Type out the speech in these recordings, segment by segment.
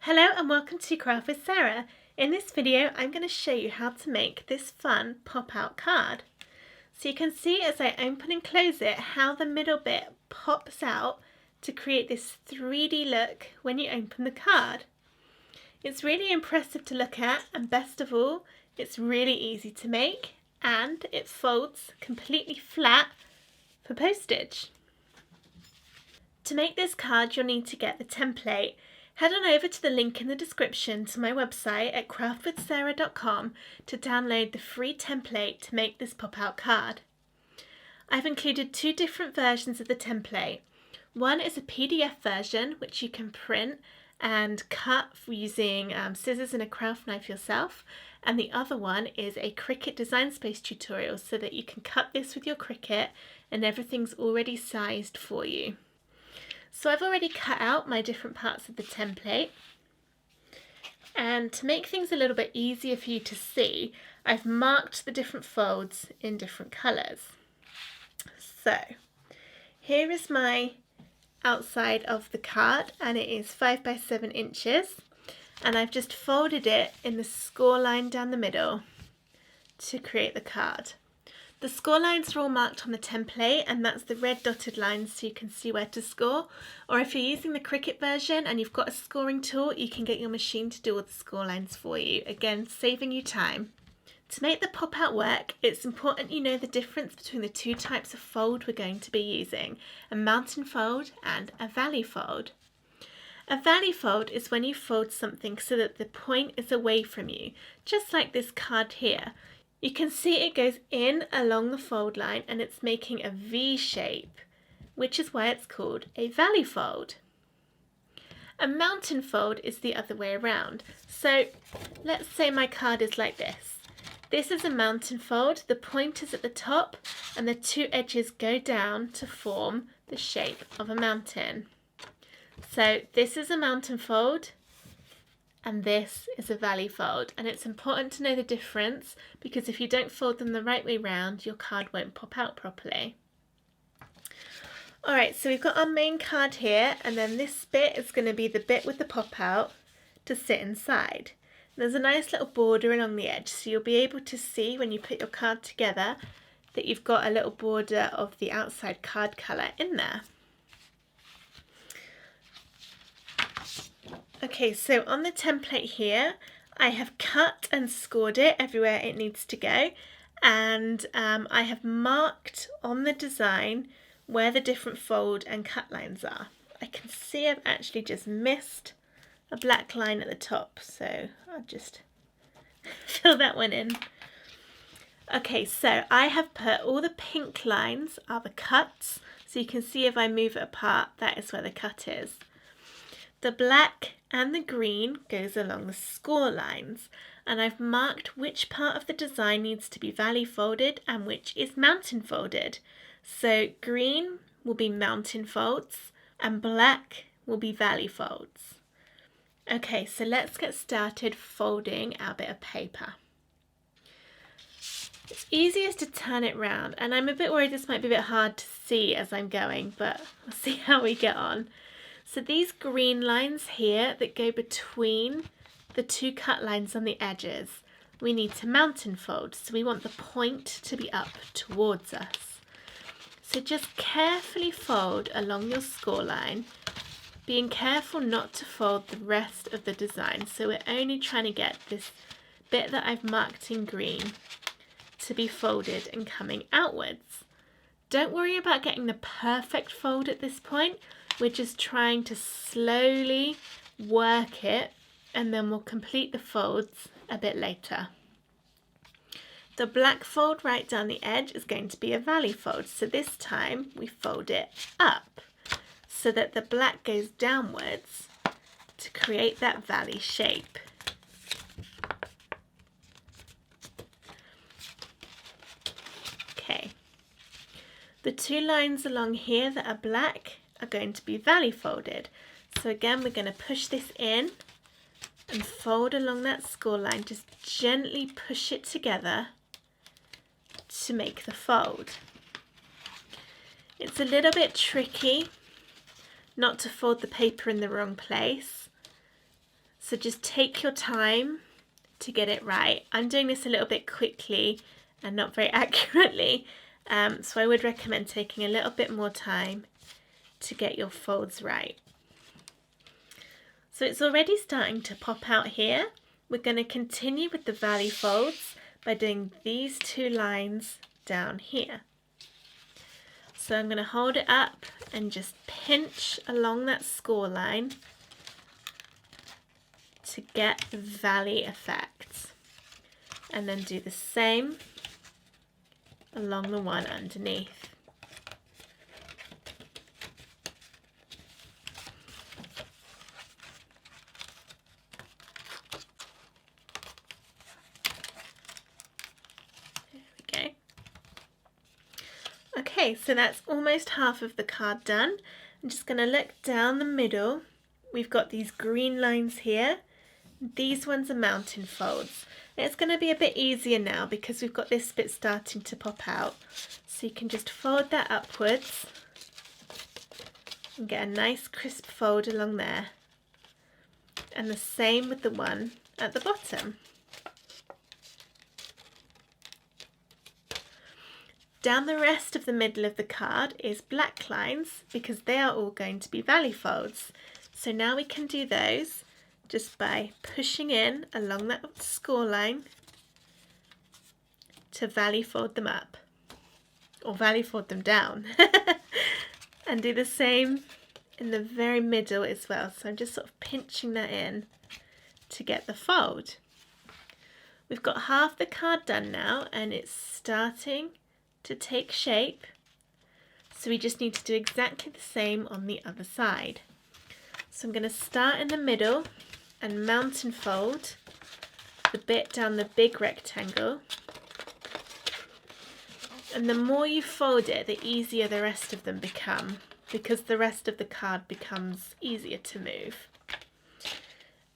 Hello and welcome to Craft with Sarah. In this video I'm going to show you how to make this fun pop-out card. So you can see as I open and close it how the middle bit pops out to create this 3D look when you open the card. It's really impressive to look at, and best of all, it's really easy to make and it folds completely flat for postage. To make this card you'll need to get the template. Head on over to the link in the description to my website at craftwithsarah.com to download the free template to make this pop-out card. I've included two different versions of the template. One is a PDF version which you can print and cut using scissors and a craft knife yourself, and the other one is a Cricut Design Space tutorial so that you can cut this with your Cricut and everything's already sized for you. So I've already cut out my different parts of the template, and to make things a little bit easier for you to see, I've marked the different folds in different colours. So here is my outside of the card, and it is 5 by 7 inches, and I've just folded it in the score line down the middle to create the card. The score lines are all marked on the template, and that's the red dotted lines so you can see where to score. Or if you're using the Cricut version and you've got a scoring tool, you can get your machine to do all the score lines for you, again saving you time. To make the pop-out work, it's important you know the difference between the two types of fold we're going to be using, a mountain fold and a valley fold. A valley fold is when you fold something so that the point is away from you, just like this card here. You can see it goes in along the fold line and it's making a V shape, which is why it's called a valley fold. A mountain fold is the other way around. So let's say my card is like this. This is a mountain fold, the point is at the top and the two edges go down to form the shape of a mountain. So this is a mountain fold, and this is a valley fold, and it's important to know the difference because if you don't fold them the right way round, your card won't pop out properly. Alright, so we've got our main card here, and then this bit is going to be the bit with the pop out to sit inside. There's a nice little border along the edge, so you'll be able to see when you put your card together that you've got a little border of the outside card colour in there. Okay, so on the template here, I have cut and scored it everywhere it needs to go, and I have marked on the design where the different fold and cut lines are. I can see I've actually just missed a black line at the top, so I'll just fill that one in. Okay, so I have put all the pink lines are the cuts, so you can see if I move it apart, that is where the cut is. The black and the green goes along the score lines, and I've marked which part of the design needs to be valley folded and which is mountain folded. So green will be mountain folds and black will be valley folds. Okay, so let's get started folding our bit of paper. It's easiest to turn it round, and I'm a bit worried this might be a bit hard to see as I'm going, but we'll see how we get on. So these green lines here that go between the two cut lines on the edges, we need to mountain fold, so we want the point to be up towards us. So just carefully fold along your score line, being careful not to fold the rest of the design. So we're only trying to get this bit that I've marked in green to be folded and coming outwards. Don't worry about getting the perfect fold at this point. We're just trying to slowly work it, and then we'll complete the folds a bit later. The black fold right down the edge is going to be a valley fold, so this time we fold it up so that the black goes downwards to create that valley shape. Okay, the two lines along here that are black are going to be valley folded. So again, we're going to push this in and fold along that score line, just gently push it together to make the fold. It's a little bit tricky not to fold the paper in the wrong place, So just take your time to get it right. I'm doing this a little bit quickly and not very accurately, so I would recommend taking a little bit more time to get your folds right. So it's already starting to pop out here. We're going to continue with the valley folds by doing these 2 lines down here. So I'm going to hold it up and just pinch along that score line to get the valley effect, and then do the same along the one underneath. There we go. Okay, so that's almost half of the card done. I'm just going to look down the middle. We've got these green lines here. These ones are mountain folds. It's going to be a bit easier now because we've got this bit starting to pop out. So you can just fold that upwards and get a nice crisp fold along there. And the same with the one at the bottom. Down the rest of the middle of the card is black lines because they are all going to be valley folds. So now we can do those just by pushing in along that score line to valley fold them up, or valley fold them down. And do the same in the very middle as well. So I'm just sort of pinching that in to get the fold. We've got half the card done now and it's starting to take shape. So we just need to do exactly the same on the other side. So I'm going to start in the middle and mountain fold the bit down the big rectangle. And the more you fold it, the easier the rest of them become, because the rest of the card becomes easier to move.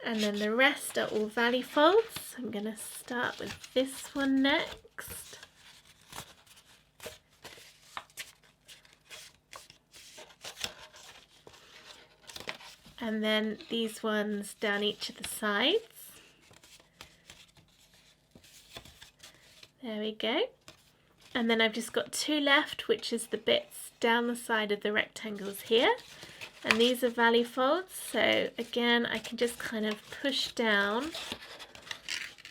And then the rest are all valley folds. I'm going to start with this one next. And then these ones down each of the sides. There we go. And then I've just got 2 left, which is the bits down the side of the rectangles here. And these are valley folds. So again, I can just kind of push down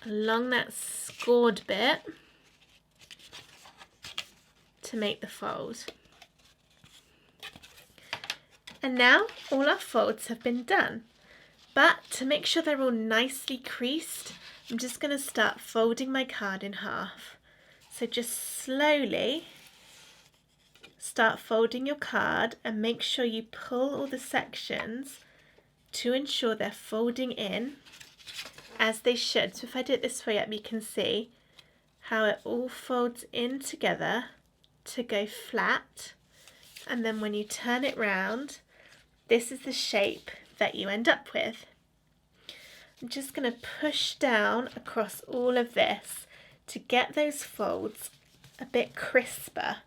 along that scored bit to make the fold. And now all our folds have been done. But to make sure they're all nicely creased, I'm just going to start folding my card in half. So just slowly start folding your card and make sure you pull all the sections to ensure they're folding in as they should. So if I do it this way up, you can see how it all folds in together to go flat. And then when you turn it round, this is the shape that you end up with. I'm just going to push down across all of this to get those folds a bit crisper.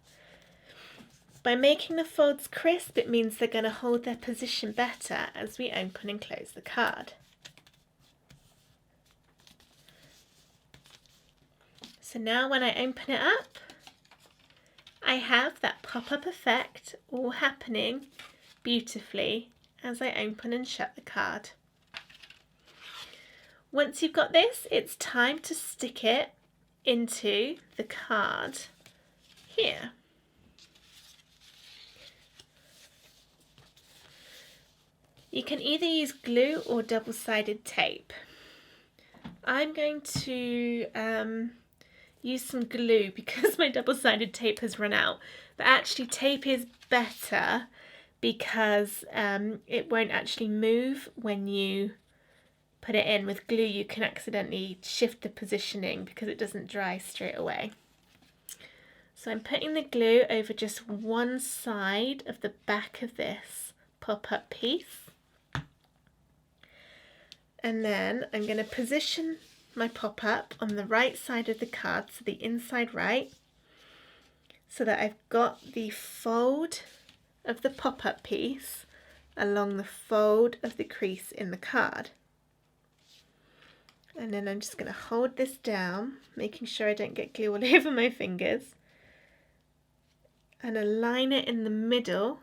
By making the folds crisp, it means they're going to hold their position better as we open and close the card. So now when I open it up, I have that pop-up effect all happening beautifully as I open and shut the card. Once you've got this, it's time to stick it into the card here. You can either use glue or double-sided tape. I'm going to use some glue because my double-sided tape has run out, but actually tape is better because it won't actually move when you put it in. With glue you can accidentally shift the positioning because it doesn't dry straight away. So I'm putting the glue over just one side of the back of this pop-up piece, and then I'm going to position my pop-up on the right side of the card, so the inside right, so that I've got the fold of the pop-up piece along the fold of the crease in the card. And then I'm just going to hold this down, making sure I don't get glue all over my fingers, and align it in the middle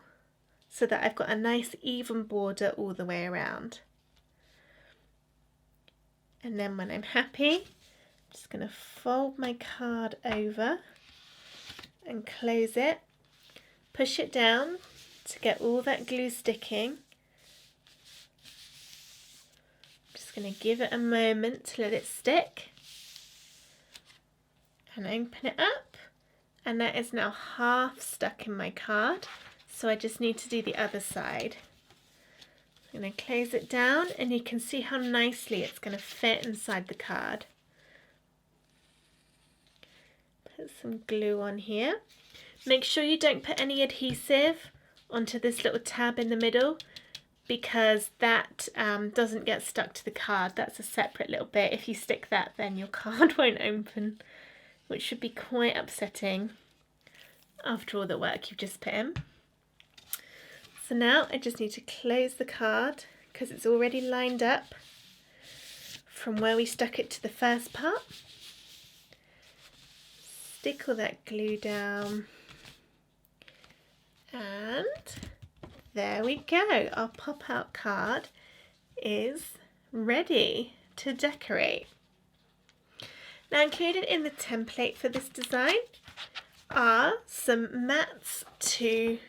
so that I've got a nice even border all the way around. And then when I'm happy, I'm just going to fold my card over and close it, push it down to get all that glue sticking. Just going to give it a moment to let it stick and open it up, and that is now half stuck in my card, so I just need to do the other side. I'm going to close it down and you can see how nicely it's going to fit inside the card. Put some glue on here. Make sure you don't put any adhesive onto this little tab in the middle, because that doesn't get stuck to the card. That's a separate little bit. If you stick that, then your card won't open, which should be quite upsetting after all the work you've just put in. So now I just need to close the card because it's already lined up from where we stuck it to the first part. Stick all that glue down, and there we go. Our pop-out card is ready to decorate. Now, included in the template for this design are some mats to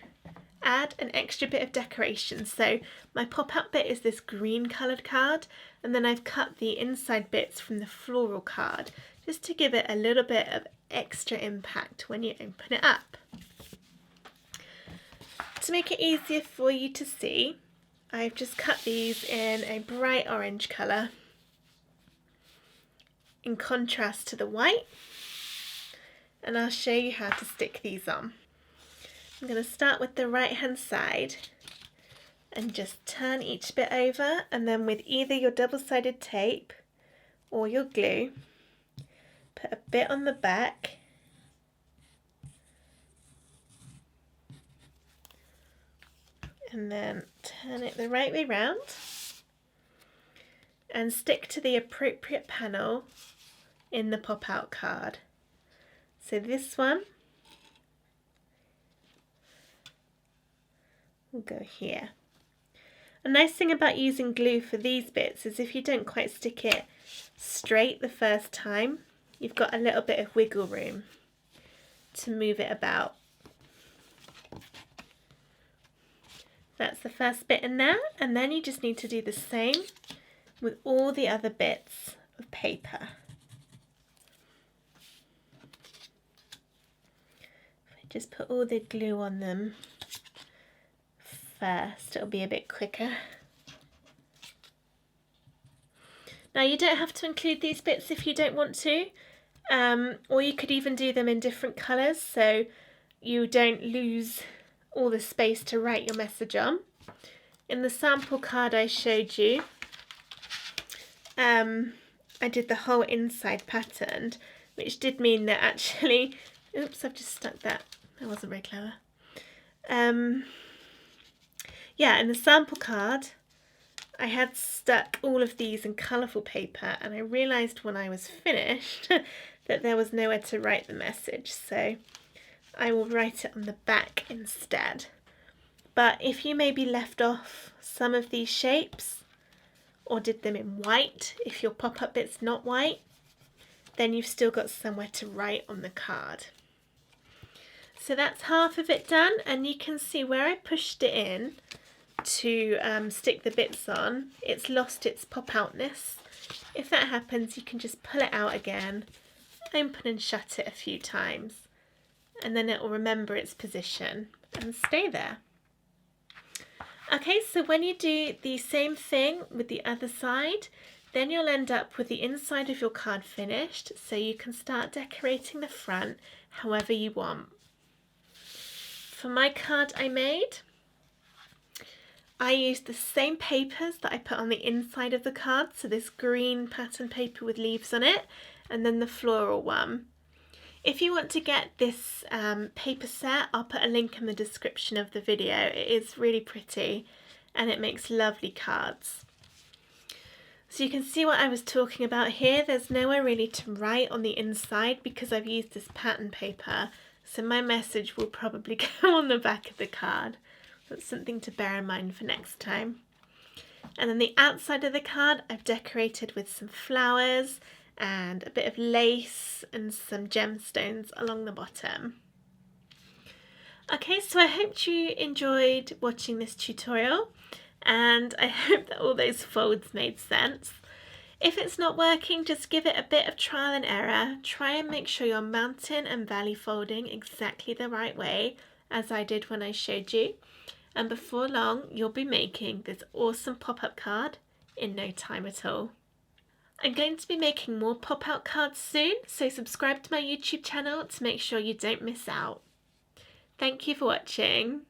add an extra bit of decoration. So my pop-out bit is this green coloured card, and then I've cut the inside bits from the floral card just to give it a little bit of extra impact when you open it up. To make it easier for you to see, I've just cut these in a bright orange colour in contrast to the white, and I'll show you how to stick these on. I'm going to start with the right hand side and just turn each bit over, and then with either your double-sided tape or your glue, put a bit on the back and then turn it the right way round and stick to the appropriate panel in the pop-out card. So this one will go here. A nice thing about using glue for these bits is if you don't quite stick it straight the first time, you've got a little bit of wiggle room to move it about. That's the first bit in there, and then you just need to do the same with all the other bits of paper. If I just put all the glue on them first, it'll be a bit quicker. Now, you don't have to include these bits if you don't want to, or you could even do them in different colours so you don't lose all the space to write your message on. In the sample card I showed you, I did the whole inside pattern, which did mean that actually, oops, I've just stuck that. That wasn't very clever. Yeah, in the sample card, I had stuck all of these in colourful paper, and I realised when I was finished that there was nowhere to write the message, so I will write it on the back instead. But if you maybe left off some of these shapes or did them in white, if your pop-up bit's not white, then you've still got somewhere to write on the card. So that's half of it done, and you can see where I pushed it in to stick the bits on, it's lost its pop-outness. If that happens, you can just pull it out again, open and shut it a few times, and then it will remember its position and stay there. Okay, so when you do the same thing with the other side, then you'll end up with the inside of your card finished, so you can start decorating the front however you want. For my card I made, I used the same papers that I put on the inside of the card, so this green pattern paper with leaves on it, and then the floral one. If you want to get this paper set, I'll put a link in the description of the video. It is really pretty and it makes lovely cards. So you can see what I was talking about here. There's nowhere really to write on the inside because I've used this pattern paper. So my message will probably go on the back of the card. That's something to bear in mind for next time. And then the outside of the card I've decorated with some flowers and a bit of lace and some gemstones along the bottom. Okay, so I hope you enjoyed watching this tutorial and I hope that all those folds made sense. If it's not working, just give it a bit of trial and error. Try and make sure you're mountain and valley folding exactly the right way, as I did when I showed you. And before long, you'll be making this awesome pop-up card in no time at all. I'm going to be making more pop-out cards soon, so subscribe to my YouTube channel to make sure you don't miss out. Thank you for watching.